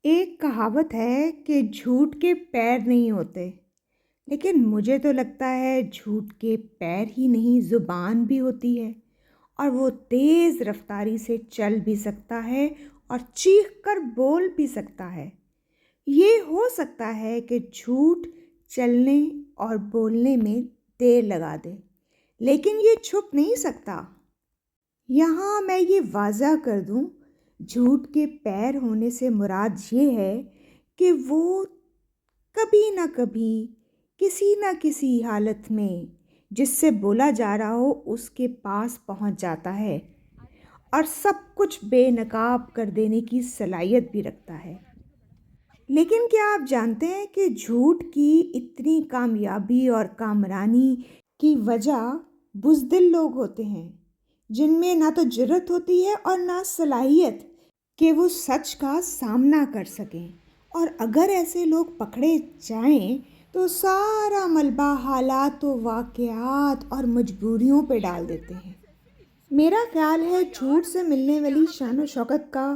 एक कहावत है कि झूठ के पैर नहीं होते। लेकिन मुझे तो लगता है झूठ के पैर ही नहीं, ज़ुबान भी होती है। और वो तेज़ रफ्तारी से चल भी सकता है और चीख कर बोल भी सकता है। ये हो सकता है कि झूठ चलने और बोलने में देर लगा दे, लेकिन ये छुप नहीं सकता। यहाँ मैं ये वाज़ा कर दूँ, झूठ के पैर होने से मुराद ये है कि वो कभी ना कभी किसी ना किसी हालत में जिससे बोला जा रहा हो उसके पास पहुँच जाता है और सब कुछ बेनकाब कर देने की सलाहियत भी रखता है। लेकिन क्या आप जानते हैं कि झूठ की इतनी कामयाबी और कामरानी की वजह बुज़दिल लोग होते हैं, जिनमें ना तो जुर्रत होती है और ना सलाहियत कि वो सच का सामना कर सकें। और अगर ऐसे लोग पकड़े जाएं तो सारा मलबा हालात व वाक़यात और मजबूरियों पे डाल देते हैं। मेरा ख्याल है झूठ से मिलने वाली शान व शौकत का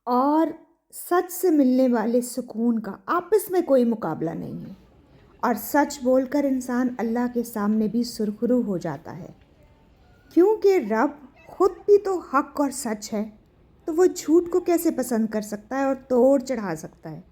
और सच से मिलने वाले सुकून का आपस में कोई मुकाबला नहीं है। और सच बोलकर इंसान अल्लाह के सामने भी सुरखरू हो जाता है, क्योंकि रब खुद भी तो हक और सच है। तो वो झूठ को कैसे पसंद कर सकता है और तोड़ चढ़ा सकता है।